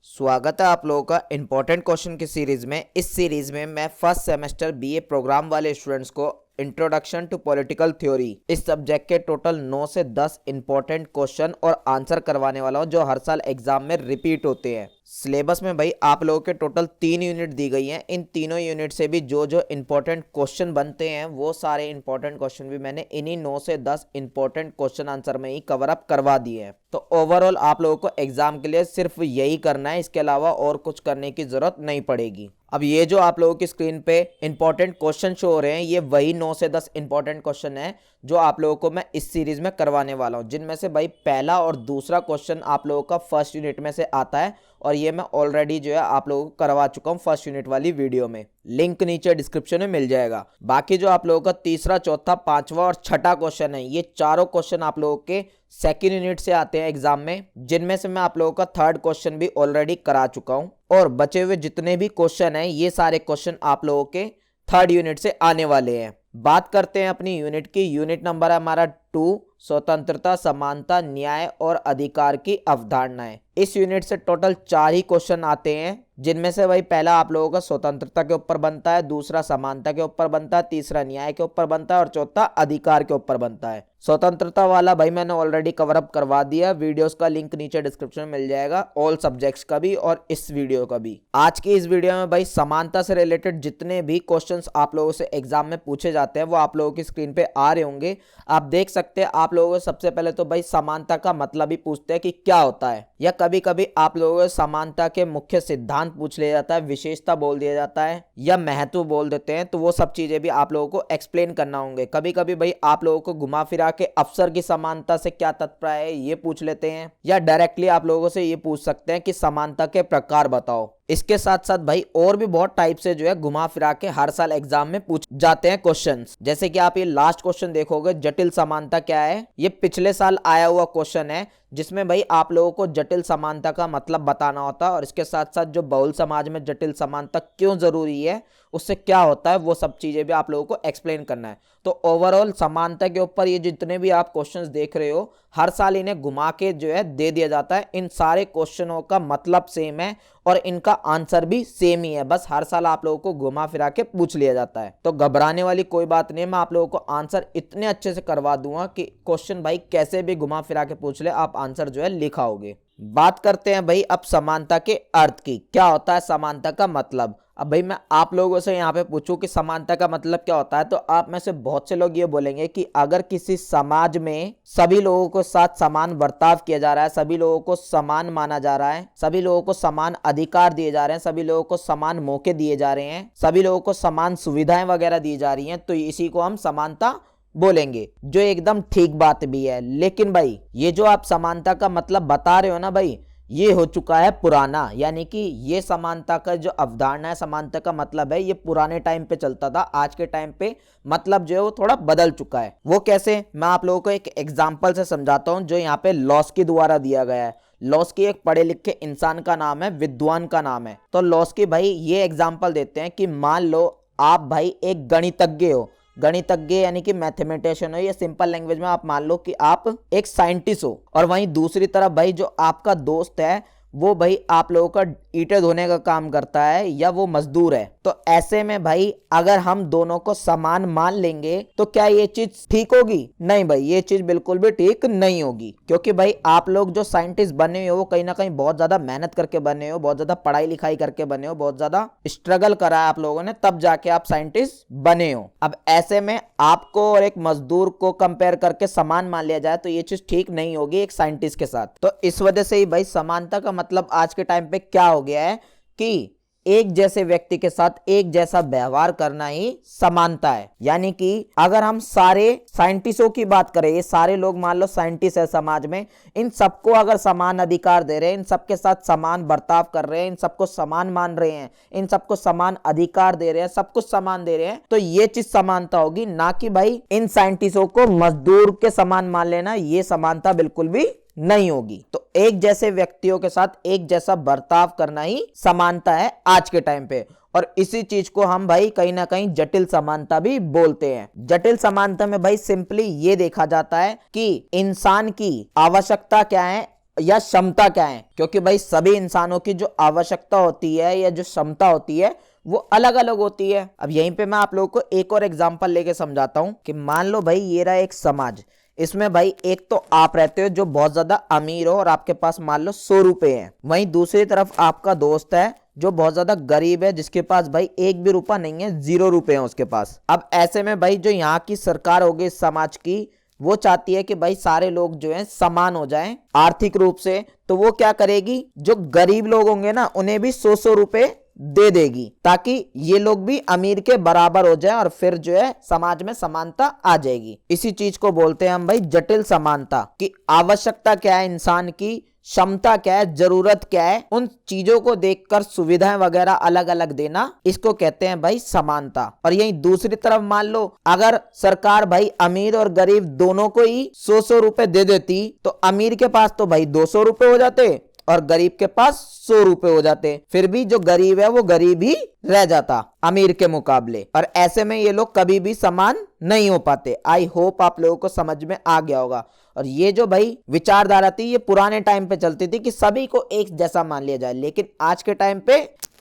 स्वागत है आप लोगों का इम्पोर्टेंट क्वेश्चन की सीरीज में। इस सीरीज में मैं फर्स्ट सेमेस्टर बीए प्रोग्राम वाले स्टूडेंट्स को इंट्रोडक्शन टू पॉलिटिकल थ्योरी इस सब्जेक्ट के टोटल 9 से 10 इंपॉर्टेंट क्वेश्चन और आंसर करवाने वाला हूं जो हर साल एग्जाम में रिपीट होते हैं। सिलेबस में भाई आप लोगों के टोटल 3 यूनिट दी गई हैं। इन तीनों यूनिट से भी जो जो इंपॉर्टेंट क्वेश्चन बनते हैं वो सारे इंपॉर्टेंट क्वेश्चन भी मैंने इन्हीं 9 से 10 इंपॉर्टेंट क्वेश्चन आंसर में ही कवर अप करवा दिए हैं। तो ओवरऑल आप लोगों को एग्जाम के लिए सिर्फ यही करना है, इसके अलावा और कुछ करने की जरूरत नहीं पड़ेगी। अब ये जो आप लोगों की स्क्रीन पे इंपॉर्टेंट क्वेश्चन शो हो रहे हैं ये वही 9 से 10 इंपॉर्टेंट क्वेश्चन है जो आप लोगों को मैं इस सीरीज में करवाने वाला हूं, जिनमें से भाई पहला और दूसरा क्वेश्चन आप लोगों का फर्स्ट यूनिट में से आता है और ये मैं ऑलरेडी जो है आप लोगों को करवा चुका हूं फर्स्ट यूनिट वाली वीडियो में। लिंक नीचे डिस्क्रिप्शन में मिल जाएगा। बाकी जो आप लोगों का तीसरा, चौथा, पांचवा और छठा क्वेश्चन है ये चारों क्वेश्चन आप लोगों के सेकेंड यूनिट से आते हैं एग्जाम में, जिनमें से मैं आप लोगों का थर्ड क्वेश्चन भी ऑलरेडी करा चुका हूं और बचे हुए जितने भी क्वेश्चन हैं ये सारे क्वेश्चन आप लोगों के थर्ड यूनिट से आने वाले हैं। बात करते हैं अपनी यूनिट की। यूनिट नंबर है हमारा 2, स्वतंत्रता, समानता, न्याय और अधिकार की अवधारणाएं। इस यूनिट से टोटल 4 ही क्वेश्चन आते हैं, जिनमें से भाई पहला आप लोगों का स्वतंत्रता के ऊपर बनता है, दूसरा समानता के ऊपर बनता है, तीसरा न्याय के ऊपर बनता है और चौथा अधिकार के ऊपर बनता है। स्वतंत्रता वाला भाई मैंने ऑलरेडी कवर अप करवा दिया, वीडियोस का लिंक नीचे डिस्क्रिप्शन में मिल जाएगा, ऑल सब्जेक्ट्स का भी और इस वीडियो का भी। आज की इस वीडियो में भाई समानता से रिलेटेड जितने भी क्वेश्चंस आप लोगों से एग्जाम में पूछे जाते हैं वो आप लोगों की स्क्रीन पे आ रहे होंगे, आप देख सकते हैं। आप लोगों को सबसे पहले तो भाई समानता का मतलब ही पूछते हैं कि क्या होता है, या कभी कभी आप लोगों को समानता के मुख्य सिद्धांत पूछ लिया जाता है, विशेषता बोल दिया जाता है या महत्व बोल देते हैं, तो वो सब चीजें भी आप लोगों को एक्सप्लेन करना होंगे। कभी कभी भाई आप लोगों को घुमा फिरा के अफसर की समानता से क्या तात्पर्य है ये पूछ लेते हैं, या डायरेक्टली आप लोगों से ये पूछ सकते हैं कि समानता के प्रकार बताओ। इसके साथ साथ भाई और भी बहुत टाइप से जो है घुमा फिरा के हर साल एग्जाम में पूछ जाते हैं क्वेश्चंस। जैसे कि आप ये लास्ट क्वेश्चन देखोगे, जटिल समानता क्या है, ये पिछले साल आया हुआ क्वेश्चन है जिसमें भाई आप लोगों को जटिल समानता का मतलब बताना होता है और इसके साथ साथ जो बहुल समाज में जटिल समानता क्यों जरूरी है, उससे क्या होता है, वो सब चीजें भी आप लोगों को एक्सप्लेन करना है। तो ओवरऑल समानता के ऊपर ये जितने भी आप क्वेश्चंस देख रहे हो हर साल इन्हें घुमा के जो है दे दिया जाता है। इन सारे क्वेश्चनों का मतलब सेम है और इनका आंसर भी सेम ही है, बस हर साल आप लोगों को घुमा फिरा के पूछ लिया जाता है। तो घबराने वाली कोई बात नहीं है, मैं आप लोगों को आंसर इतने अच्छे से करवा दूंगा कि क्वेश्चन भाई कैसे भी घुमा फिरा के पूछ ले आप आंसर जो है लिखाओगे। बात करते हैं भाई अब समानता के अर्थ की। क्या होता है समानता का मतलब? अब भाई मैं आप लोगों से यहाँ पे पूछूं कि समानता का मतलब क्या होता है, तो आप में से बहुत से लोग ये बोलेंगे कि अगर किसी समाज में सभी लोगों को साथ समान बर्ताव किया जा रहा है, सभी लोगों को समान माना जा रहा है, सभी लोगों को समान अधिकार दिए जा रहे हैं, सभी लोगों को समान मौके दिए जा रहे हैं, सभी लोगों को समान सुविधाएं वगैरह दी जा रही हैं, तो इसी को हम समानता बोलेंगे, जो एकदम ठीक बात भी है। लेकिन भाई ये जो आप समानता का मतलब बता रहे हो ना भाई, ये हो चुका है पुराना, यानी कि ये समानता का जो अवधारणा है, समानता का मतलब है, ये पुराने टाइम पे चलता था। आज के टाइम पे मतलब जो है वो थोड़ा बदल चुका है। वो कैसे, मैं आप लोगों को एक एग्जांपल से समझाता हूं जो यहाँ पे लॉस्की द्वारा दिया गया है। लॉस्की एक पढ़े लिखे इंसान का नाम है, विद्वान का नाम है। तो लॉस्की भाई ये एग्जाम्पल देते हैं कि मान लो आप भाई एक गणितज्ञ हो, गणितज्ञ यानी कि मैथमेटिशियन हो, या सिंपल लैंग्वेज में आप मान लो कि आप एक साइंटिस्ट हो, और वहीं दूसरी तरफ भाई जो आपका दोस्त है वो भाई आप लोगों का ईंटें धोने का काम करता है या वो मजदूर है। तो ऐसे में भाई अगर हम दोनों को समान मान लेंगे तो क्या ये चीज ठीक होगी? नहीं भाई, ये चीज बिल्कुल भी ठीक नहीं होगी, क्योंकि भाई आप लोग जो साइंटिस्ट बने हो वो कहीं ना कहीं बहुत ज्यादा मेहनत करके बने हो, बहुत ज्यादा पढ़ाई लिखाई करके बने हो, बहुत ज्यादा स्ट्रगल करा है आप लोगों ने, तब जाके आप साइंटिस्ट बने हो। अब ऐसे में आपको और एक मजदूर को कंपेयर करके समान मान लिया जाए तो ये चीज ठीक नहीं होगी एक साइंटिस्ट के साथ। तो इस वजह से ही भाई समानता का मतलब आज के टाइम पे क्या हो गया है कि एक जैसे व्यक्ति के साथ एक जैसा व्यवहार करना ही समानता है। यानी कि अगर हम सारे साइंटिस्टों की बात करें, ये सारे लोग मान लो साइंटिस्ट है समाज में, इन सबको अगर समान अधिकार दे रहे हैं, इन सबके साथ समान बर्ताव कर रहे हैं, इन सबको समान मान रहे हैं, इन सबको समान अधिकार दे रहे हैं, सब कुछ समान दे रहे हैं, तो ये चीज समानता होगी। ना कि भाई इन साइंटिस्टों को मजदूर के समान मान लेना, ये समानता बिल्कुल भी नहीं होगी। तो एक जैसे व्यक्तियों के साथ एक जैसा बर्ताव करना ही समानता है आज के टाइम पे। और इसी चीज को हम भाई कहीं ना कहीं जटिल समानता भी बोलते हैं। जटिल समानता में भाई सिंपली ये देखा जाता है कि इंसान की आवश्यकता क्या है या क्षमता क्या है, क्योंकि भाई सभी इंसानों की जो आवश्यकता होती है या जो क्षमता होती है वो अलग अलग होती है। अब यहीं पे मैं आप लोगों को एक और एग्जांपल लेके समझाता हूं कि मान लो भाई ये रहा एक समाज, इसमें भाई एक तो आप रहते हो जो बहुत ज्यादा अमीर हो और आपके पास मान लो 100 रुपए हैं, वहीं दूसरी तरफ आपका दोस्त है जो बहुत ज्यादा गरीब है, जिसके पास भाई एक भी रुपया नहीं है, 0 रुपए हैं उसके पास। अब ऐसे में भाई जो यहाँ की सरकार होगी इस समाज की, वो चाहती है कि भाई सारे लोग जो हैं समान हो जाएं आर्थिक रूप से, तो वो क्या करेगी, जो गरीब लोग होंगे ना उन्हें भी 100 रुपए दे देगी ताकि ये लोग भी अमीर के बराबर हो जाए और फिर जो है समाज में समानता आ जाएगी। इसी चीज को बोलते हैं हम भाई जटिल समानता, कि आवश्यकता क्या है इंसान की, क्षमता क्या है, जरूरत क्या है, उन चीजों को देखकर सुविधाएं वगैरह अलग अलग देना, इसको कहते हैं भाई समानता। और यही दूसरी तरफ मान लो अगर सरकार भाई अमीर और गरीब दोनों को ही 100 रुपए दे देती, तो अमीर के पास तो भाई 200 रुपए हो जाते और गरीब के पास 100 रुपए हो जाते, फिर भी जो गरीब है वो गरीब ही रह जाता अमीर के मुकाबले, और ऐसे में ये लोग कभी भी समान नहीं हो पाते। आई होप आप लोगों को समझ में आ गया होगा। और ये जो भाई विचारधारा थी ये पुराने टाइम पे चलती थी कि सभी को एक जैसा मान लिया जाए, लेकिन आज के टाइम पे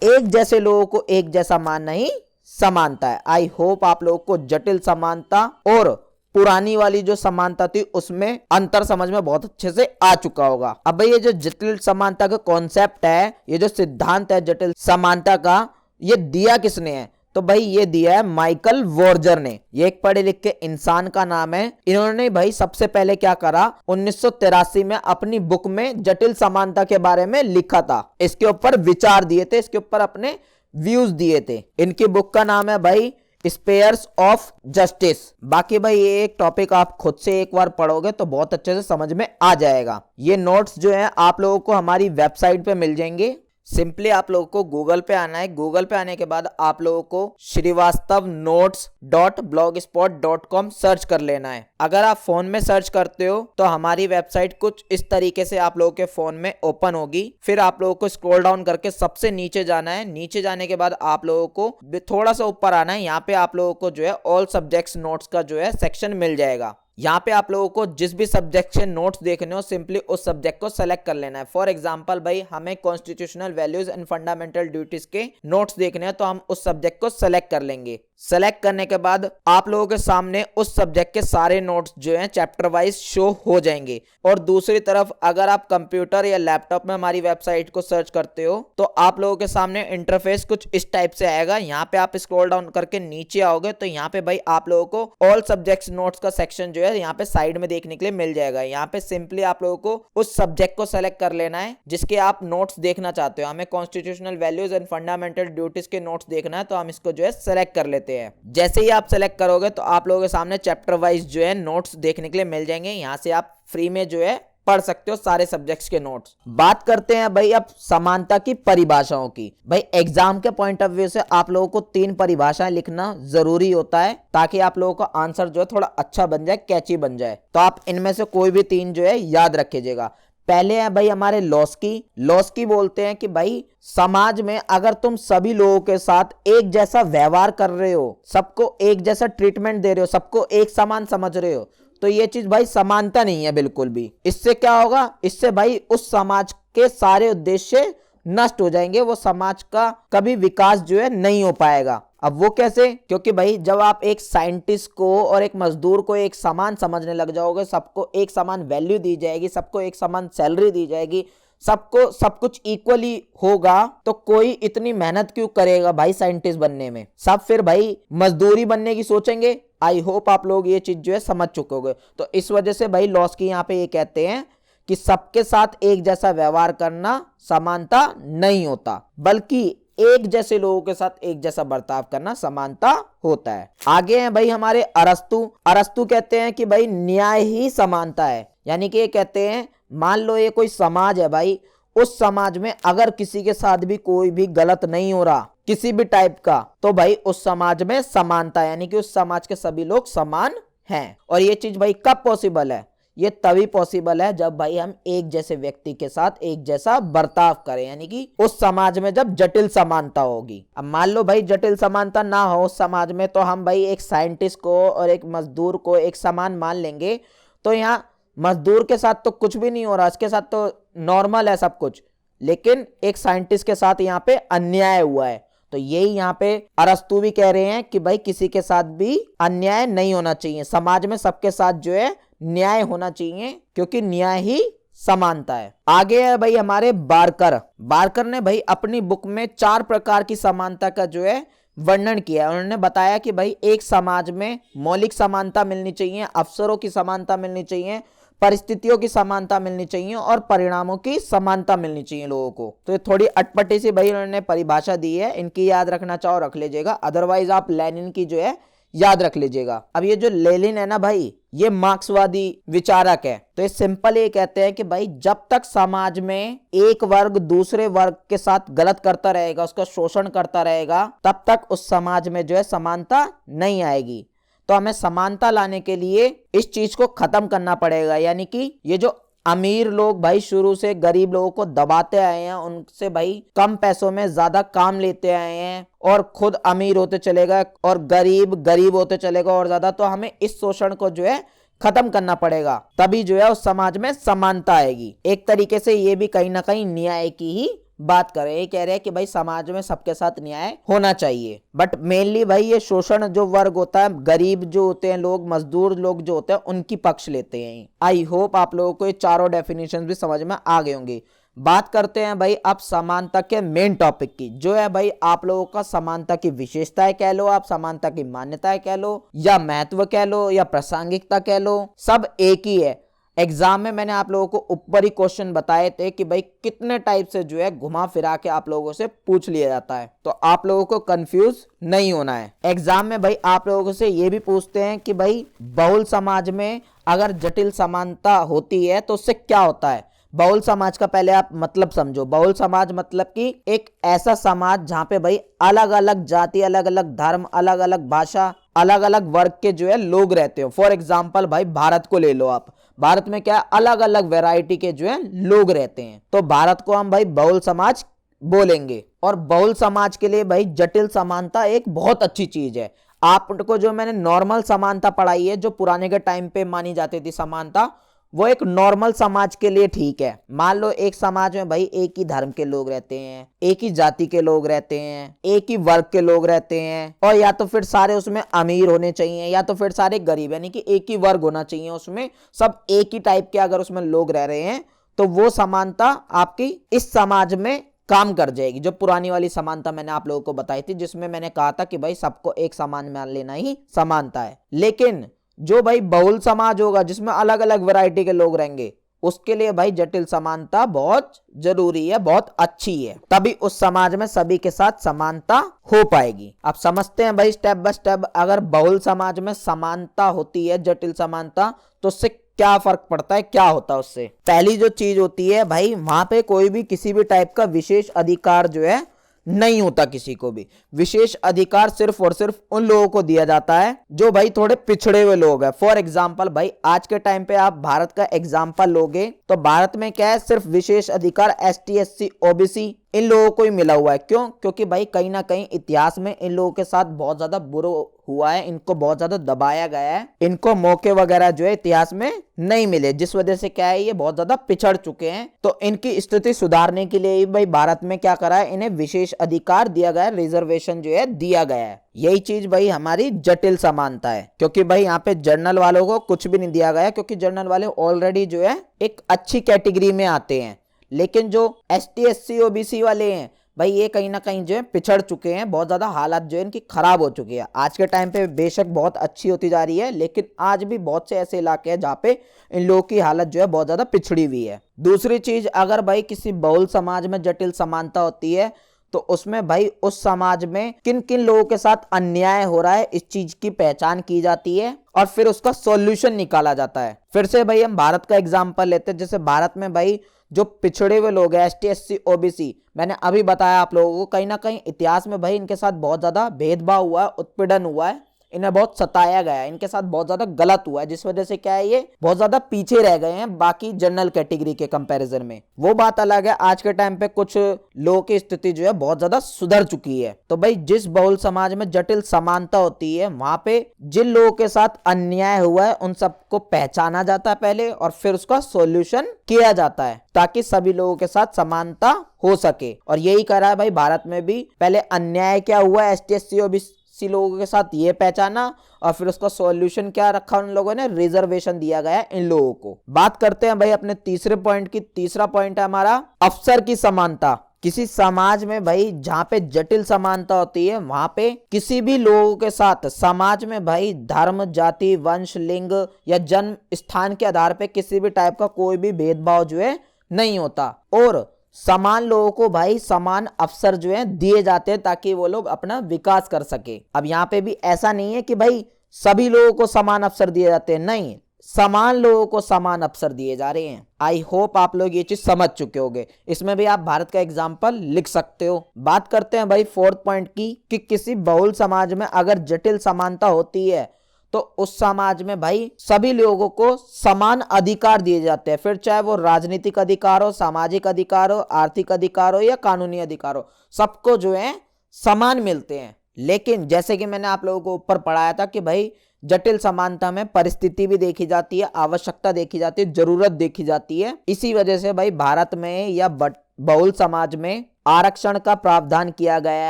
एक जैसे लोगों को एक जैसा मानना ही समानता है। आई होप आप लोगों को जटिल समानता और पुरानी वाली जो समानता थी उसमें अंतर समझ में बहुत अच्छे से आ चुका होगा। अब भाई ये जो जटिल समानता का कॉन्सेप्ट है, ये जो सिद्धांत है जटिल समानता का, ये दिया किसने है, तो भाई ये दिया है माइकल वॉर्जर ने। ये एक पढ़े लिखे इंसान का नाम है। इन्होंने भाई सबसे पहले क्या करा, 1983 में अपनी बुक में जटिल समानता के बारे में लिखा था, इसके ऊपर विचार दिए थे, इसके ऊपर अपने व्यूज दिए थे। इनकी बुक का नाम है भाई स्पेयर्स ऑफ जस्टिस। बाकी भाई ये एक टॉपिक आप खुद से एक बार पढ़ोगे तो बहुत अच्छे से समझ में आ जाएगा। ये नोट्स जो है आप लोगों को हमारी वेबसाइट पे मिल जाएंगे। सिंपली आप लोगों को गूगल पे आना है, गूगल पे आने के बाद आप लोगों को srivastavnotes.blogspot.com सर्च कर लेना है। अगर आप फोन में सर्च करते हो तो हमारी वेबसाइट कुछ इस तरीके से आप लोगों के फोन में ओपन होगी। फिर आप लोगों को स्क्रॉल डाउन करके सबसे नीचे जाना है। नीचे जाने के बाद आप लोगों को थोड़ा सा ऊपर आना है। यहाँ पे आप लोगों को जो है ऑल सब्जेक्ट्स नोट्स का जो है सेक्शन मिल जाएगा। यहाँ पे आप लोगों को जिस भी सब्जेक्ट से नोट्स देखने हो सिंपली उस सब्जेक्ट को सेलेक्ट कर लेना है। फॉर एग्जांपल भाई हमें constitutional values and fundamental duties के नोट्स देखने हैं तो हम उस सब्जेक्ट को सेलेक्ट कर लेंगे। सेलेक्ट करने के बाद आप लोगों के सामने उस सब्जेक्ट के सारे नोट्स जो हैं चैप्टर वाइज शो हो जाएंगे। और दूसरी तरफ अगर आप कंप्यूटर या लैपटॉप में हमारी वेबसाइट को सर्च करते हो तो आप लोगों के सामने इंटरफेस कुछ इस टाइप से आएगा। यहाँ पे आप स्क्रॉल डाउन करके नीचे आओगे तो यहाँ पे भाई आप लोगों को ऑल सब्जेक्ट्स नोट्स का सेक्शन जो है यहाँ पे साइड में देखने के लिए मिल जाएगा। यहाँ पे सिंपली आप लोगों को उस सब्जेक्ट को सेलेक्ट कर लेना है जिसके आप नोट्स देखना चाहते हो। हमें constitutional values and fundamental duties के नोट्स देखना है तो हम इसको जो है सेलेक्ट कर लेते हैं। जैसे ही आप सेलेक्ट करोगे तो आप लोगों के सामने चैप्टर वाइज जो है नोट्स देखने के लिए मिल जाएंगे। यहाँ से आप फ्री में जो है पढ़ सकते हो सारे सब्जेक्ट्स के नोट्स। बात करते हैं भाई अब समानता की परिभाषाओं की। भाई एग्जाम के पॉइंट ऑफ व्यू से आप लोगों को 3 परिभाषाएं लिखना जरूरी होता है ताकि आप लोगों का आंसर जो है थोड़ा अच्छा बन जाए, कैची बन जाए। तो आप इनमें से कोई भी 3 जो है याद रखिएगा। पहले है भाई हमारे लॉस्की बोलते हैं कि भाई समाज में अगर तुम सभी लोगों के साथ एक जैसा व्यवहार कर रहे हो, सबको एक जैसा ट्रीटमेंट दे रहे हो, सबको एक समान समझ रहे हो, तो ये चीज भाई समानता नहीं है बिल्कुल भी। इससे क्या होगा, इससे भाई उस समाज के सारे उद्देश्य नष्ट हो जाएंगे, वो समाज का कभी विकास जो है नहीं हो पाएगा। अब वो कैसे, क्योंकि भाई जब आप एक साइंटिस्ट को और एक मजदूर को एक समान समझने लग जाओगे, सबको एक समान वैल्यू दी जाएगी, सबको एक समान सैलरी दी जाएगी, सबको सब कुछ इक्वली होगा, तो कोई इतनी मेहनत क्यों करेगा भाई साइंटिस्ट बनने में। सब फिर भाई मजदूरी बनने की सोचेंगे। आई होप आप लोग ये चीज जो है समझ चुके होंगे। तो इस वजह से भाई लॉस्की यहाँ पे ये कहते हैं कि सबके साथ एक जैसा व्यवहार करना समानता नहीं होता, बल्कि एक जैसे लोगों के साथ एक जैसा बर्ताव करना समानता होता है। आगे हैं भाई हमारे अरस्तु कहते हैं कि भाई न्याय ही समानता है। यानी कि ये कहते हैं मान लो ये कोई समाज है भाई, उस समाज में अगर किसी के साथ भी कोई भी गलत नहीं हो रहा किसी भी टाइप का, तो भाई उस समाज में समानता है, यानी कि उस समाज के सभी लोग समान हैं। और ये चीज भाई कब पॉसिबल है, ये तभी पॉसिबल है जब भाई हम एक जैसे व्यक्ति के साथ एक जैसा बर्ताव करें, यानी कि उस समाज में जब जटिल समानता होगी। अब मान लो भाई जटिल समानता ना हो उस समाज में, तो हम भाई एक साइंटिस्ट को और एक मजदूर को एक समान मान लेंगे, तो यहाँ मजदूर के साथ तो कुछ भी नहीं हो रहा, इसके साथ तो नॉर्मल है सब कुछ, लेकिन एक साइंटिस्ट के साथ यहाँ पे अन्याय हुआ है। तो यही यहाँ पे अरस्तु भी कह रहे हैं कि भाई किसी के साथ भी अन्याय नहीं होना चाहिए, समाज में सबके साथ जो है न्याय होना चाहिए, क्योंकि न्याय ही समानता है। आगे है भाई हमारे बारकर। बारकर ने भाई अपनी बुक में 4 प्रकार की समानता का जो है वर्णन किया है। उन्होंने बताया कि भाई एक समाज में मौलिक समानता मिलनी चाहिए, अवसरों की समानता मिलनी चाहिए, परिस्थितियों की समानता मिलनी चाहिए और परिणामों की समानता मिलनी चाहिए लोगों को। तो ये थोड़ी अटपटी सी भाई उन्होंने परिभाषा दी है, इनकी याद रखना चाहो रख लीजिएगा, अदरवाइज आप लेनिन की जो है याद रख लीजिएगा। अब ये जो लेनिन है ना भाई, ये मार्क्सवादी विचारक है। तो ये सिंपल ये कहते हैं कि भाई जब तक समाज में एक वर्ग दूसरे वर्ग के साथ गलत करता रहेगा, उसका शोषण करता रहेगा, तब तक उस समाज में जो है समानता नहीं आएगी। तो हमें समानता लाने के लिए इस चीज को खत्म करना पड़ेगा, यानी कि ये जो अमीर लोग भाई शुरू से गरीब लोगों को दबाते आए हैं, उनसे भाई कम पैसों में ज्यादा काम लेते आए हैं और खुद अमीर होते चलेगा और गरीब गरीब होते चलेगा और ज्यादा। तो हमें इस शोषण को जो है खत्म करना पड़ेगा, तभी जो है उस समाज में समानता आएगी। एक तरीके से ये भी कहीं ना कहीं न्याय की ही बात कर रहे हैं, ये कह रहे हैं कि भाई समाज में सबके साथ न्याय होना चाहिए। बट मेनली भाई ये शोषण जो वर्ग होता है, गरीब जो होते हैं लोग, मजदूर लोग जो होते हैं, उनकी पक्ष लेते हैं। आई होप आप लोगों को ये चारों डेफिनेशन भी समझ में आ गए होंगे। बात करते हैं भाई अब समानता के मेन टॉपिक की, जो है भाई आप लोगों का समानता की विशेषताएं कह लो, आप समानता की मान्यताएं कह लो, या महत्व कह लो, या प्रासंगिकता कह लो, सब एक ही है। एग्जाम में मैंने आप लोगों को ऊपर ही क्वेश्चन बताए थे कि भाई कितने टाइप से जो है घुमा फिरा के आप लोगों से पूछ लिया जाता है, तो आप लोगों को कंफ्यूज नहीं होना है। एग्जाम में भाई आप लोगों से ये भी पूछते हैं कि भाई बहुल समाज में अगर जटिल समानता होती है तो उससे क्या होता है। बहुल समाज का पहले आप मतलब समझो। बहुल समाज मतलब कि एक ऐसा समाज जहां पे भाई अलग अलग जाति, अलग अलग धर्म, अलग अलग भाषा, अलग अलग वर्ग के जो है लोग रहते हो। फॉर एग्जाम्पल भाई भारत को ले लो आप, भारत में क्या अलग अलग वैरायटी के जो है लोग रहते हैं, तो भारत को हम भाई बहुल समाज बोलेंगे। और बहुल समाज के लिए भाई जटिल समानता एक बहुत अच्छी चीज है। आपको जो मैंने नॉर्मल समानता पढ़ाई है, जो पुराने के टाइम पे मानी जाती थी समानता, वो एक नॉर्मल समाज के लिए ठीक है। मान लो एक समाज में भाई एक ही धर्म के लोग रहते हैं, एक ही जाति के लोग रहते हैं, एक ही वर्ग के लोग रहते हैं, और या तो फिर सारे उसमें अमीर होने चाहिए या तो फिर सारे गरीब, यानी कि एक ही वर्ग होना चाहिए, उसमें सब एक ही टाइप के अगर उसमें लोग रह रहे हैं, तो वो समानता आपकी इस समाज में काम कर जाएगी। जो पुरानी वाली समानता मैंने आप लोगों को बताई थी, जिसमें मैंने कहा था कि भाई सबको एक समान मान लेना ही समानता है। लेकिन जो भाई बहुल समाज होगा, जिसमें अलग अलग वैरायटी के लोग रहेंगे, उसके लिए भाई जटिल समानता बहुत जरूरी है, बहुत अच्छी है, तभी उस समाज में सभी के साथ समानता हो पाएगी। अब समझते हैं भाई स्टेप बाय स्टेप, अगर बहुल समाज में समानता होती है, जटिल समानता, तो उससे क्या फर्क पड़ता है, क्या होता है उससे। पहली जो चीज होती है भाई, वहां पे कोई भी किसी भी टाइप का विशेष अधिकार जो है नहीं होता। किसी को भी विशेष अधिकार सिर्फ और सिर्फ उन लोगों को दिया जाता है जो भाई थोड़े पिछड़े हुए लोग हैं। फॉर एग्जाम्पल भाई आज के टाइम पे आप भारत का एग्जाम्पल लोगे तो भारत में क्या है, सिर्फ विशेष अधिकार ST SC OBC इन लोगों को ही मिला हुआ है। क्यों? क्योंकि भाई कहीं ना कहीं इतिहास में इन लोगों के साथ बहुत ज्यादा बुरा हुआ है, इनको बहुत ज्यादा दबाया गया है, इनको मौके वगैरह जो है इतिहास में नहीं मिले, जिस वजह से क्या है ये बहुत ज्यादा पिछड़ चुके हैं। तो इनकी स्थिति सुधारने के लिए भाई भारत में क्या करा है, इन्हें विशेष अधिकार दिया गया है, रिजर्वेशन जो है दिया गया है। यही चीज भाई हमारी जटिल समानता है, क्योंकि भाई यहाँ पे जनरल वालों को कुछ भी नहीं दिया गया, क्योंकि जनरल वाले ऑलरेडी जो है एक अच्छी कैटेगरी में आते हैं। लेकिन जो ST SC OBC वाले हैं भाई, ये कहीं ना कहीं जो है पिछड़ चुके हैं, बहुत ज्यादा हालत जो है इनकी खराब हो चुकी है। आज के टाइम पे बेशक बहुत अच्छी होती जा रही है, लेकिन आज भी बहुत से ऐसे इलाके हैं जहाँ पे इन लोगों की हालत जो है बहुत ज्यादा पिछड़ी हुई है। दूसरी चीज, अगर भाई किसी बहुल समाज में जटिल समानता होती है तो उसमें भाई उस समाज में किन किन लोगों के साथ अन्याय हो रहा है, इस चीज की पहचान की जाती है और फिर उसका सॉल्यूशन निकाला जाता है। फिर से भाई हम भारत का एग्जांपल लेते हैं, जैसे भारत में भाई जो पिछड़े हुए लोग हैं ST SC OBC, मैंने अभी बताया आप लोगों को, कहीं ना कहीं इतिहास में भाई इनके साथ बहुत ज्यादा भेदभाव हुआ है, उत्पीड़न हुआ है, इन्हें बहुत सताया गया है, इनके साथ बहुत ज्यादा गलत हुआ है, जिस वजह से क्या है ये बहुत ज्यादा पीछे रह गए हैं बाकी जनरल कैटेगरी के कंपैरिजन में। वो बात अलग है, आज के टाइम पे कुछ लोगों की स्थिति जो है बहुत ज्यादा सुधर चुकी है। तो भाई जिस बहुल समाज में जटिल समानता होती है, वहां पे जिन लोगों के साथ अन्याय हुआ है उन सबको पहचाना जाता है पहले, और फिर उसका सॉल्यूशन किया जाता है ताकि सभी लोगों के साथ समानता हो सके। और यही करा है भाई भारत में भी, पहले अन्याय क्या हुआ एसटी एससी ओबीसी लोगों के साथ ये पहचाना, और फिर उसका सॉल्यूशन क्या रखा उन लोगों ने, रिजर्वेशन दिया गया है इन लोगों को। बात करते हैं भाई अपने तीसरे पॉइंट की। तीसरा पॉइंट है हमारा अवसर की समानता। किसी समाज में भाई जहां पे जटिल समानता होती है, वहां पे किसी भी लोगों के साथ समाज में भाई धर्म, जाति, वंश, लिंग या जन्म स्थान के आधार पे किसी भी टाइप का कोई भी भेदभाव जो है नहीं होता, और समान लोगों को भाई समान अवसर जो है दिए जाते हैं ताकि वो लोग अपना विकास कर सके। अब यहाँ पे भी ऐसा नहीं है कि भाई सभी लोगों को समान अवसर दिए जाते हैं, नहीं, समान लोगों को समान अवसर दिए जा रहे हैं। आई होप आप लोग ये चीज समझ चुके होंगे। इसमें भी आप भारत का एग्जाम्पल लिख सकते हो। बात करते हैं भाई फोर्थ पॉइंट की, कि किसी बहुल समाज में अगर जटिल समानता होती है तो उस समाज में भाई सभी लोगों को समान अधिकार दिए जाते हैं, फिर चाहे वो राजनीतिक अधिकार हो, सामाजिक अधिकार हो, आर्थिक अधिकार हो या कानूनी अधिकार हो, सबको जो है समान मिलते हैं। लेकिन जैसे कि मैंने आप लोगों को ऊपर पढ़ाया था कि भाई जटिल समानता में परिस्थिति भी देखी जाती है, आवश्यकता देखी जाती है, जरूरत देखी जाती है। इसी वजह से भाई भारत में या बहुल समाज में आरक्षण का प्रावधान किया गया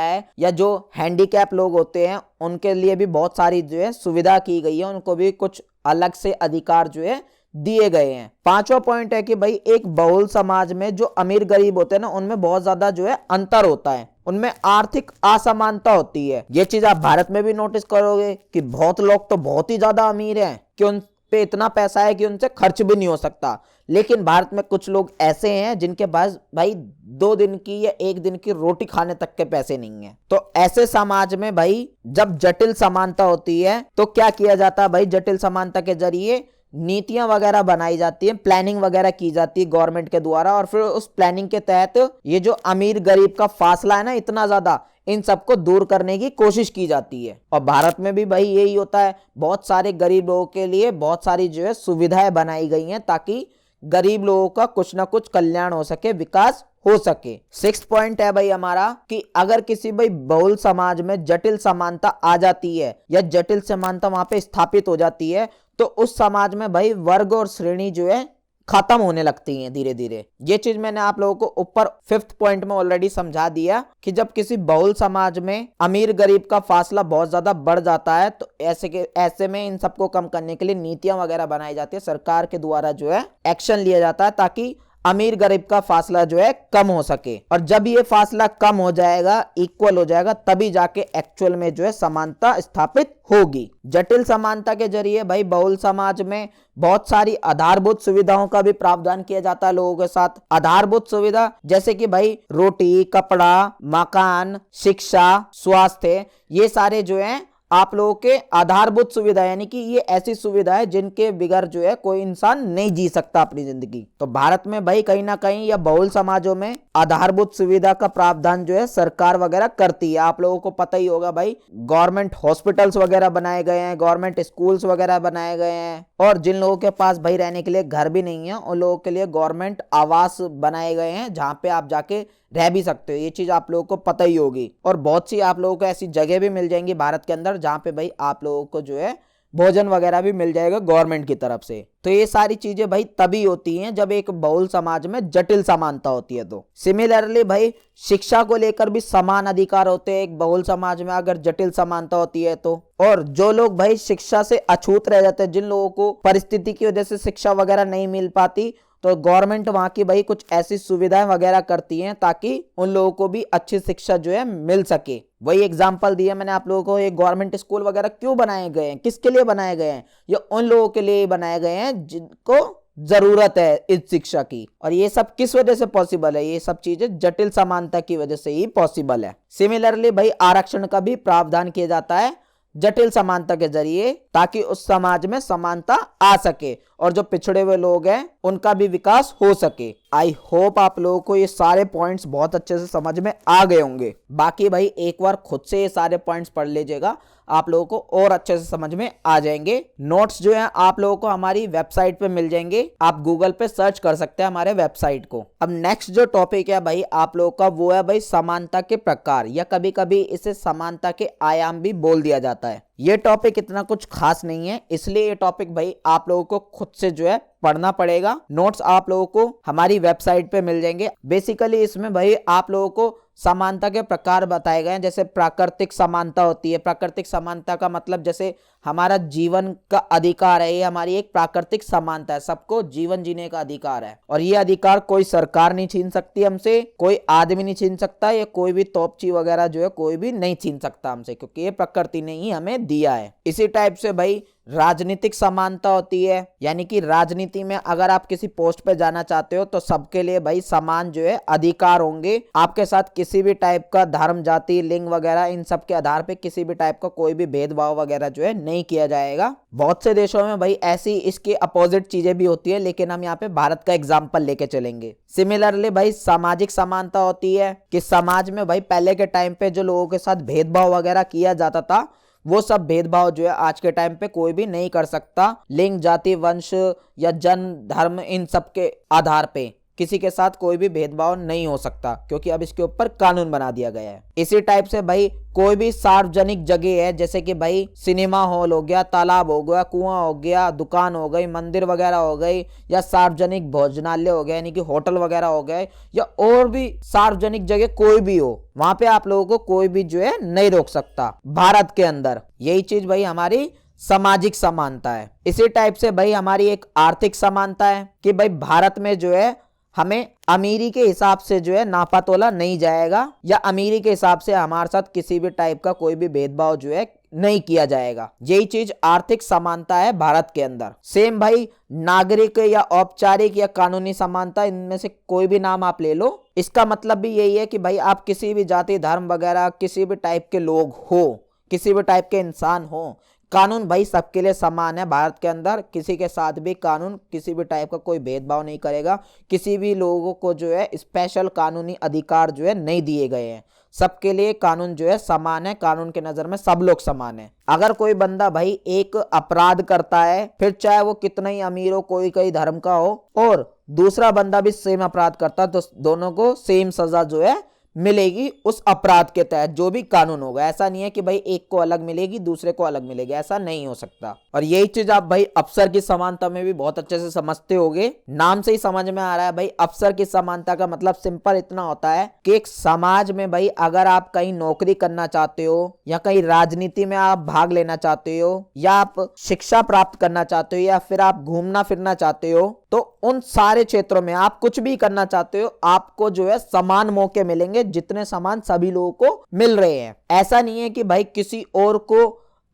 है, या जो हैंडीकैप लोग होते हैं उनके लिए भी बहुत सारी जो है सुविधा की गई है, उनको भी कुछ अलग से अधिकार जो है दिए गए हैं। पांचवा पॉइंट है कि भाई एक बहुल समाज में जो अमीर गरीब होते हैं ना, उनमें बहुत ज्यादा जो है अंतर होता है, उनमें आर्थिक असमानता होती है। ये चीज आप भारत में भी नोटिस करोगे कि बहुत लोग तो बहुत ही ज्यादा अमीर हैं कि उन पे इतना पैसा है कि उनसे खर्च भी नहीं हो सकता, लेकिन भारत में कुछ लोग ऐसे हैं जिनके पास भाई 2 दिन की या 1 दिन की रोटी खाने तक के पैसे नहीं है। तो ऐसे समाज में भाई जब जटिल समानता होती है तो क्या किया जाता है भाई, जटिल समानता के जरिए नीतियां वगैरह बनाई जाती है, प्लानिंग वगैरह की जाती है गवर्नमेंट के द्वारा, और फिर उस प्लानिंग के तहत ये जो अमीर गरीब का फासला है ना इतना ज्यादा, इन सबको दूर करने की कोशिश की जाती है। और भारत में भी भाई यही होता है, बहुत सारे गरीब लोगों के लिए बहुत सारी जो है सुविधाएं बनाई गई हैं ताकि गरीब लोगों का कुछ ना कुछ कल्याण हो सके, विकास हो सके। 6 पॉइंट है भाई हमारा कि अगर किसी भाई बहुल समाज में जटिल समानता आ जाती है या जटिल समानता वहां पे स्थापित हो जाती है तो उस समाज में भाई वर्ग और श्रेणी जो है खत्म होने लगती हैं धीरे धीरे। ये चीज मैंने आप लोगों को ऊपर 5th पॉइंट में ऑलरेडी समझा दिया कि जब किसी बहुल समाज में अमीर गरीब का फासला बहुत ज्यादा बढ़ जाता है तो ऐसे में इन सबको कम करने के लिए नीतियां वगैरह बनाई जाती है, सरकार के द्वारा जो है एक्शन लिया जाता है ताकि अमीर गरीब का फासला जो है कम हो सके। और जब ये फासला कम हो जाएगा, इक्वल हो जाएगा, तभी जाके एक्चुअल में जो है समानता स्थापित होगी। जटिल समानता के जरिए भाई बहुल समाज में बहुत सारी आधारभूत सुविधाओं का भी प्रावधान किया जाता है लोगों के साथ। आधारभूत सुविधा जैसे कि भाई रोटी, कपड़ा, मकान, शिक्षा, स्वास्थ्य, ये सारे जो है आप लोगों के आधारभूत सुविधा, यानी कि ये ऐसी सुविधा है जिनके बिगैर जो है कोई इंसान नहीं जी सकता अपनी जिंदगी। तो भारत में भाई कहीं ना कहीं या बहुल समाजों में आधारभूत सुविधा का प्रावधान जो है सरकार वगैरह करती है। आप लोगों को पता ही होगा भाई, गवर्नमेंट हॉस्पिटल्स वगैरह बनाए गए हैं, गवर्नमेंट स्कूल्स वगैरह बनाए गए हैं, और जिन लोगों के पास भाई रहने के लिए घर भी नहीं है उन लोगों के लिए गवर्नमेंट आवास बनाए गए हैं जहाँ पे आप जाके रह भी सकते हो। ये चीज आप लोगों को पता ही होगी। और बहुत सी आप लोगों को ऐसी जगह भी मिल जाएंगी भारत के अंदर जहाँ पे भाई आप लोगों को जो है भोजन वगैरह भी मिल जाएगा गवर्नमेंट की तरफ से। तो ये सारी चीजें भाई तभी होती हैं जब एक बहुल समाज में जटिल समानता होती है। तो सिमिलरली भाई शिक्षा को लेकर भी समान अधिकार होते हैं एक बहुल समाज में अगर जटिल समानता होती है तो। और जो लोग भाई शिक्षा से अछूत रह जाते हैं, जिन लोगों को परिस्थिति की वजह से शिक्षा वगैरह नहीं मिल पाती, तो गवर्नमेंट वहां की भाई कुछ ऐसी सुविधाएं वगैरह करती हैं ताकि उन लोगों को भी अच्छी शिक्षा जो है मिल सके। वही एग्जांपल दिया मैंने आप लोगों को, ये गवर्नमेंट स्कूल वगैरह क्यों बनाए गए हैं, किसके लिए बनाए गए हैं, ये उन लोगों के लिए बनाए गए हैं जिनको जरूरत है इस शिक्षा की। और ये सब किस वजह से पॉसिबल है, ये सब चीजें जटिल समानता की वजह से ही पॉसिबल है। सिमिलरली भाई आरक्षण का भी प्रावधान किया जाता है जटिल समानता के जरिए ताकि उस समाज में समानता आ सके और जो पिछड़े हुए लोग हैं उनका भी विकास हो सके। आई होप आप लोगों को ये सारे पॉइंट्स बहुत अच्छे से समझ में आ गए होंगे। बाकी भाई एक बार खुद से ये सारे पॉइंट्स पढ़ लीजिएगा, आप लोगों को और अच्छे से समझ में आ जाएंगे। नोट्स जो है आप लोगों को हमारी वेबसाइट पे मिल जाएंगे, आप गूगल पे सर्च कर सकते हैं हमारे वेबसाइट को। अब नेक्स्ट जो टॉपिक है भाई आप लोगों का, वो है भाई समानता के प्रकार, या कभी कभी इसे समानता के आयाम भी बोल दिया जाता है। ये टॉपिक इतना कुछ खास नहीं है, इसलिए ये टॉपिक भाई आप लोगों को खुद से जो है पढ़ना पड़ेगा। नोट्स आप लोगों को हमारी वेबसाइट पे मिल जाएंगे। बेसिकली इसमें भाई आप लोगों को समानता के प्रकार बताए गए हैं। जैसे प्राकृतिक समानता होती है। प्राकृतिक समानता का मतलब जैसे हमारा जीवन का अधिकार है, ये हमारी एक प्राकृतिक समानता है, सबको जीवन जीने का अधिकार है, और ये अधिकार कोई सरकार नहीं छीन सकती हमसे, कोई आदमी नहीं छीन सकता, या कोई भी तोपची वगैरह जो है कोई भी नहीं छीन सकता हमसे, क्योंकि ये प्रकृति ने ही हमें दिया है। इसी टाइप से भाई राजनीतिक समानता होती है, यानी कि राजनीति में अगर आप किसी पोस्ट पे जाना चाहते हो तो सबके लिए भाई समान जो है अधिकार होंगे। आपके साथ किसी भी टाइप का धर्म, जाति, लिंग वगैरह इन सब के आधार पे किसी भी टाइप का कोई भी भेदभाव वगैरह जो है नहीं किया जाएगा। बहुत से देशों में भाई ऐसी इसके अपोजिट चीजें भी होती है, लेकिन हम यहाँ पे भारत का एग्जाम्पल लेके चलेंगे। सिमिलरली भाई सामाजिक समानता होती है कि समाज में भाई पहले के टाइम पे जो लोगों के साथ भेदभाव वगैरह किया जाता था, वो सब भेदभाव जो है आज के टाइम पे कोई भी नहीं कर सकता। लिंग, जाति, वंश या जन्म, धर्म, इन सब के आधार पे किसी के साथ कोई भी भेदभाव नहीं हो सकता, क्योंकि अब इसके ऊपर कानून बना दिया गया है। इसी टाइप से भाई कोई भी सार्वजनिक जगह है, जैसे कि भाई सिनेमा हॉल हो गया, तालाब हो गया, कुआं हो गया, दुकान हो गई, मंदिर वगैरह हो गई, या सार्वजनिक भोजनालय हो गया यानी कि होटल वगैरह हो गए, या और भी सार्वजनिक जगह कोई भी हो, वहां पे आप लोगों को कोई भी जो है नहीं रोक सकता भारत के अंदर। यही चीज भाई हमारी सामाजिक समानता है। इसी टाइप से भाई हमारी एक आर्थिक समानता है कि भाई भारत में जो है हमें अमीरी के हिसाब से जो है नापा तोला नहीं जाएगा, या अमीरी के हिसाब से हमारे साथ किसी भी टाइप का कोई भी भेदभाव जो है नहीं किया जाएगा। यही चीज आर्थिक समानता है भारत के अंदर। सेम भाई नागरिक या औपचारिक या कानूनी समानता, इनमें से कोई भी नाम आप ले लो, इसका मतलब भी यही है कि भाई आप किसी भी जाति, धर्म वगैरह, किसी भी टाइप के लोग हो, किसी भी टाइप के इंसान हो, कानून भाई सबके लिए समान है भारत के अंदर। किसी के साथ भी कानून किसी भी टाइप का कोई भेदभाव नहीं करेगा। किसी भी लोगों को जो है स्पेशल कानूनी अधिकार जो है नहीं दिए गए हैं। सबके लिए कानून जो है समान है, कानून के नजर में सब लोग समान है। अगर कोई बंदा भाई एक अपराध करता है, फिर चाहे वो कितना ही अमीर हो, कोई कई धर्म का हो, और दूसरा बंदा भी सेम अपराध करता है, तो दोनों को सेम सजा जो है मिलेगी उस अपराध के तहत, जो भी कानून होगा। ऐसा नहीं है कि भाई एक को अलग मिलेगी दूसरे को अलग मिलेगी, ऐसा नहीं हो सकता। और यही चीज आप भाई अफसर की समानता में भी बहुत अच्छे से समझते होगे। नाम से ही समझ में आ रहा है भाई, अफसर की समानता का मतलब सिंपल इतना होता है कि एक समाज में भाई अगर आप कहीं नौकरी करना चाहते हो, या कहीं राजनीति में आप भाग लेना चाहते हो, या आप शिक्षा प्राप्त करना चाहते हो, या फिर आप घूमना फिरना चाहते हो, तो उन सारे क्षेत्रों में आप कुछ भी करना चाहते हो, आपको जो है समान मौके मिलेंगे, जितने समान सभी लोगों को मिल रहे हैं। ऐसा नहीं है कि भाई किसी और को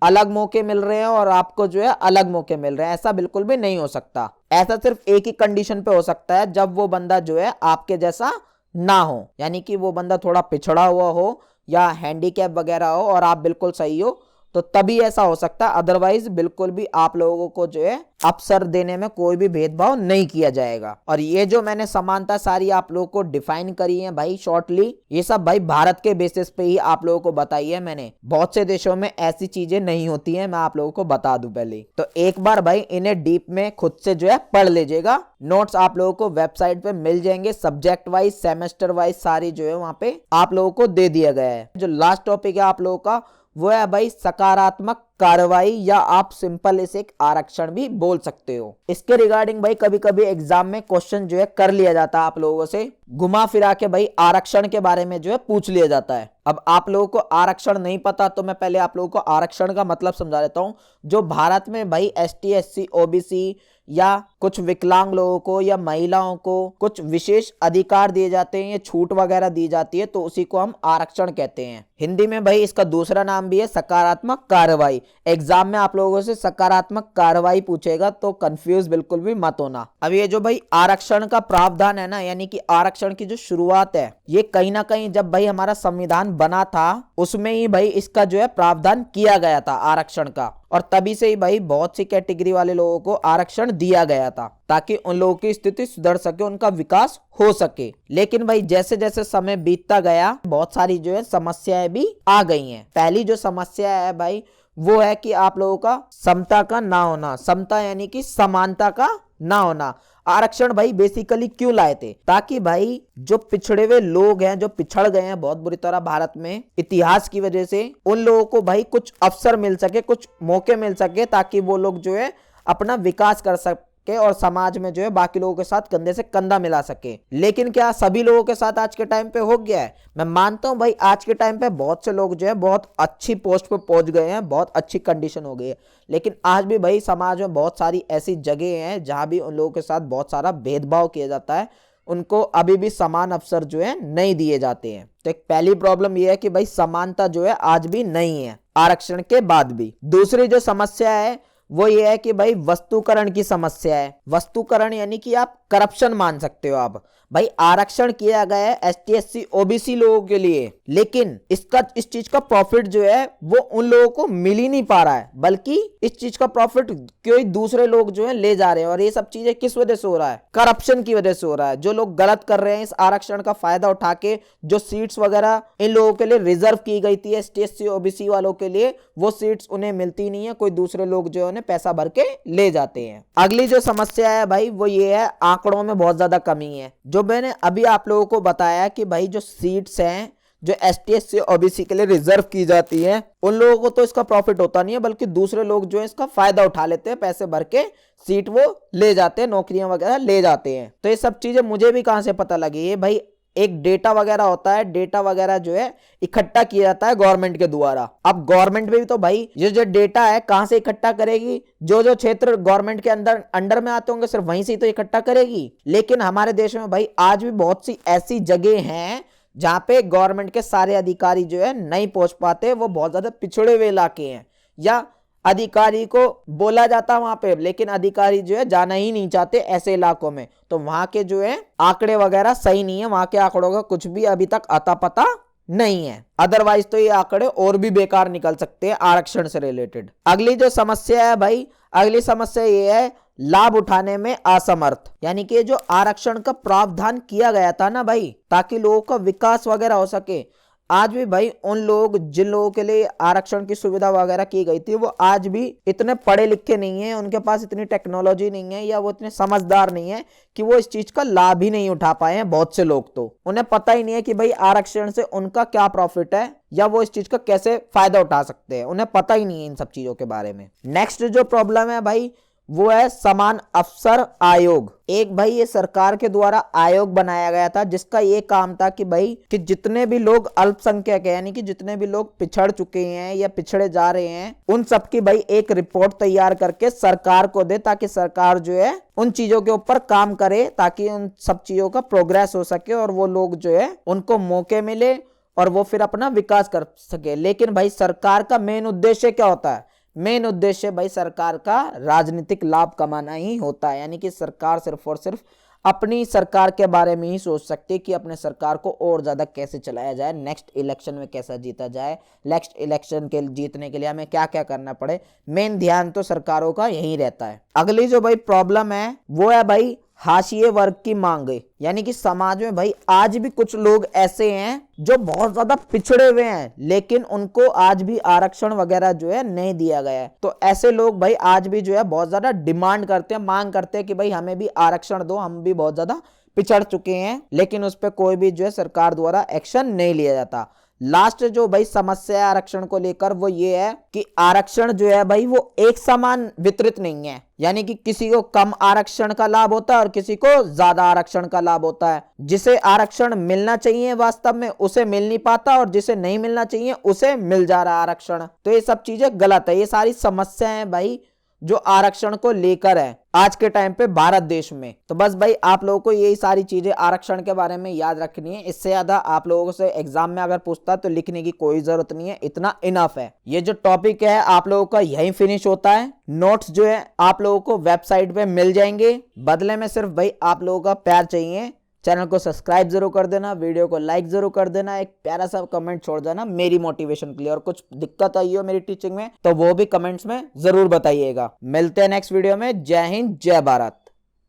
अलग मौके मिल रहे हैं और आपको जो है अलग मौके मिल रहे हैं, ऐसा बिल्कुल भी नहीं हो सकता। ऐसा सिर्फ एक ही कंडीशन पे हो सकता है, जब वो बंदा जो है आपके जैसा ना हो, यानी कि वो बंदा थोड़ा पिछड़ा हुआ हो या हैंडीकैप वगैरह हो और आप बिल्कुल सही हो, तो तभी ऐसा हो सकता है। अदरवाइज बिल्कुल भी आप लोगों को जो है अवसर देने में कोई भी भेदभाव नहीं किया जाएगा। और ये जो मैंने समानता सारी आप लोगों को डिफाइन करी है भाई शॉर्टली, ये सब भाई भारत के बेसिस पे ही आप लोगों को बताई है मैंने। बहुत से देशों में ऐसी चीजें नहीं होती हैं, मैं आप लोगों को बता दूं पहले। तो एक बार भाई इन्हें डीप में खुद से जो है पढ़ लीजिएगा। नोट्स आप लोगों को वेबसाइट पे मिल जाएंगे, सब्जेक्ट वाइज, सेमेस्टर वाइज सारी जो है वहां पे आप लोगों को दे दिया गया है। जो लास्ट टॉपिक है आप लोगों का वो है भाई सकारात्मक कार्रवाई, या आप सिंपल इसे एक आरक्षण भी बोल सकते हो। इसके रिगार्डिंग भाई कभी कभी एग्जाम में क्वेश्चन जो है कर लिया जाता है, आप लोगों से घुमा फिरा के भाई आरक्षण के बारे में जो है पूछ लिया जाता है। अब आप लोगों को आरक्षण नहीं पता तो मैं पहले आप लोगों को आरक्षण का मतलब समझा देता हूं। जो भारत में भाई ST SC OBC या कुछ विकलांग लोगों को या महिलाओं को कुछ विशेष अधिकार दिए जाते हैं, या छूट वगैरह दी जाती है, तो उसी को हम आरक्षण कहते हैं। हिंदी में भाई इसका दूसरा नाम भी है सकारात्मक कार्रवाई। एग्जाम में आप लोगों से सकारात्मक कार्रवाई पूछेगा तो कंफ्यूज बिल्कुल भी मत होना। अब ये जो भाई आरक्षण का प्रावधान है ना, यानी कि आरक्षण की जो शुरुआत है, ये कहीं ना कहीं जब भाई हमारा संविधान बना था उसमें ही भाई इसका जो है प्रावधान किया गया था आरक्षण का, और तभी से ही भाई बहुत सी कैटेगरी वाले लोगों को आरक्षण दिया गया था ताकि उन लोगों की स्थिति सुधर सके, उनका विकास हो सके। लेकिन भाई जैसे जैसे समय बीतता गया बहुत सारी जो है समस्याएं भी आ गई हैं। पहली जो समस्या है भाई वो है कि आप लोगों का समता का ना होना। समता यानी कि समानता का ना होना। आरक्षण भाई बेसिकली क्यों लाए थे? ताकि भाई जो पिछड़े हुए लोग हैं, जो पिछड़ गए हैं बहुत बुरी तरह भारत में इतिहास की वजह से, उन लोगों को भाई कुछ अवसर मिल सके, कुछ मौके मिल सके, ताकि वो लोग जो है अपना विकास कर सके और समाज में जो है बाकी लोगों के साथ कंधे से कंधा मिला सके। लेकिन क्या सभी लोगों के साथ आज के टाइम पे हो गया है? मैं मानता हूं भाई आज के टाइम पे बहुत से लोग जो है बहुत अच्छी पोस्ट पे पहुंच गए हैं, बहुत अच्छी कंडीशन हो गई है। लेकिन आज भी भाई समाज में बहुत सारी ऐसी जगह हैं जहां भी उन लोगों के साथ बहुत सारा भेदभाव किया जाता है, उनको अभी भी समान अवसर जो है नहीं दिए जाते हैं। तो एक पहली प्रॉब्लम यह है कि भाई समानता जो है आज भी नहीं है आरक्षण के बाद भी। दूसरी जो समस्या है वो ये है कि भाई वस्तुकरण की समस्या है। वस्तुकरण यानी कि आप करप्शन मान सकते हो। आप भाई आरक्षण किया गया है एसटी एससी ओबीसी लोगों के लिए, लेकिन इस चीज का प्रॉफिट जो है वो उन लोगों को मिल ही नहीं पा रहा है, बल्कि इस चीज का प्रॉफिट कोई दूसरे लोग जो है ले जा रहे हैं। और ये सब चीजें किस वजह से हो रहा है? करप्शन की वजह से हो रहा है। जो लोग गलत कर रहे हैं इस आरक्षण का फायदा उठा के, जो सीट्स वगैरह इन लोगों के लिए रिजर्व की गई थी एसटी एससी ओबीसी वालों के लिए, वो सीट्स उन्हें मिलती नहीं है, कोई दूसरे लोग जो है पैसा भर के ले जाते हैं। अगली जो समस्या है भाई वो ये है आंकड़ों में बहुत ज्यादा कमी है। जो मैंने अभी आप लोगों को बताया कि भाई जो सीट्स हैं जो एसटी एससी ओबीसी के लिए रिजर्व की जाती हैं, उन लोगों को तो इसका प्रॉफिट होता नहीं है, बल्कि दूसरे लोग जो है इसका फायदा उठा लेते हैं, पैसे भर के सीट वो ले जाते हैं, नौकरियां वगैरह ले जाते हैं। तो ये सब चीजें मुझे भी कहां से पता लगी है भाई? एक डेटा वगैरह होता है, डेटा वगैरह जो है इकट्ठा किया जाता है गवर्नमेंट के द्वारा। अब गवर्नमेंट भी तो भाई ये जो डेटा है कहां से इकट्ठा करेगी? जो जो क्षेत्र गवर्नमेंट के अंडर में आते होंगे सिर्फ वहीं से तो इकट्ठा करेगी। लेकिन हमारे देश में भाई आज भी बहुत सी ऐसी जगह हैं जहां पे गवर्नमेंट के सारे अधिकारी जो है नहीं पहुंच पाते। वो बहुत ज्यादा पिछड़े हुए इलाके हैं, या अधिकारी को बोला जाता वहां पे, लेकिन अधिकारी जो है जाना ही नहीं चाहते ऐसे इलाकों में। तो वहां के जो है आंकड़े वगैरह सही नहीं है, वहां के आंकड़ों का कुछ भी अभी तक अता पता नहीं है। अदरवाइज तो ये आंकड़े और भी बेकार निकल सकते हैं आरक्षण से रिलेटेड। अगली जो समस्या है भाई, अगली समस्या ये है लाभ उठाने में असमर्थ। यानी कि जो आरक्षण का प्रावधान किया गया था ना भाई, ताकि लोगों का विकास वगैरह हो सके, आज भी भाई उन लोग जिन लोगों के लिए आरक्षण की सुविधा वगैरह की गई थी वो आज भी इतने पढ़े लिखे नहीं है, उनके पास इतनी टेक्नोलॉजी नहीं है, या वो इतने समझदार नहीं है कि वो इस चीज का लाभ ही नहीं उठा पाए हैं। बहुत से लोग तो उन्हें पता ही नहीं है कि भाई आरक्षण से उनका क्या प्रॉफिट है, या वो इस चीज का कैसे फायदा उठा सकते हैं। उन्हें पता ही नहीं है इन सब चीजों के बारे में। नेक्स्ट जो प्रॉब्लम है भाई वो है समान अवसर आयोग। एक भाई ये सरकार के द्वारा आयोग बनाया गया था जिसका ये काम था कि भाई कि जितने भी लोग अल्पसंख्यक है, यानी कि जितने भी लोग पिछड़ चुके हैं या पिछड़े जा रहे हैं, उन सब की भाई एक रिपोर्ट तैयार करके सरकार को दे, ताकि सरकार जो है उन चीजों के ऊपर काम करे, ताकि उन सब चीजों का प्रोग्रेस हो सके और वो लोग जो है उनको मौके मिले और वो फिर अपना विकास कर सके। लेकिन भाई सरकार का मेन उद्देश्य क्या होता है? मेन उद्देश्य भाई सरकार का राजनीतिक लाभ कमाना ही होता है। यानी कि सरकार सिर्फ और सिर्फ अपनी सरकार के बारे में ही सोच सकती है कि अपने सरकार को और ज्यादा कैसे चलाया जाए, नेक्स्ट इलेक्शन में कैसा जीता जाए, नेक्स्ट इलेक्शन के जीतने के लिए हमें क्या क्या करना पड़े। मेन ध्यान तो सरकारों का यही रहता है। अगली जो भाई प्रॉब्लम है वो है भाई हाशिए वर्ग की मांगे। यानी कि समाज में भाई आज भी कुछ लोग ऐसे हैं जो बहुत ज्यादा पिछड़े हुए हैं, लेकिन उनको आज भी आरक्षण वगैरह जो है नहीं दिया गया है। तो ऐसे लोग भाई आज भी जो है बहुत ज्यादा डिमांड करते हैं, मांग करते हैं कि भाई हमें भी आरक्षण दो, हम भी बहुत ज्यादा पिछड़ चुके हैं, लेकिन उस पर कोई भी जो है सरकार द्वारा एक्शन नहीं लिया जाता। लास्ट जो भाई समस्या है आरक्षण को लेकर वो ये है कि आरक्षण जो है भाई वो एक समान वितरित नहीं है। यानी कि किसी को कम आरक्षण का लाभ होता है और किसी को ज्यादा आरक्षण का लाभ होता है। जिसे आरक्षण मिलना चाहिए वास्तव में उसे मिल नहीं पाता, और जिसे नहीं मिलना चाहिए उसे मिल जा रहा आरक्षण। तो ये सब चीजें गलत है। ये सारी समस्याएं भाई जो आरक्षण को लेकर है आज के टाइम पे भारत देश में। तो बस भाई आप लोगों को यही सारी चीजें आरक्षण के बारे में याद रखनी है। इससे ज्यादा आप लोगों से एग्जाम में अगर पूछता तो लिखने की कोई जरूरत नहीं है, इतना इनफ है। ये जो टॉपिक है आप लोगों का यही फिनिश होता है। नोट्स जो है आप लोगों को वेबसाइट पे मिल जाएंगे। बदले में सिर्फ भाई आप लोगों का प्यार चाहिए, चैनल को सब्सक्राइब जरूर कर देना, वीडियो को लाइक जरूर कर देना, एक प्यारा सा कमेंट छोड़ देना मेरी मोटिवेशन के लिए। और कुछ दिक्कत आई हो मेरी टीचिंग में तो वो भी कमेंट्स में जरूर बताइएगा। मिलते हैं नेक्स्ट वीडियो में। जय हिंद, जय भारत।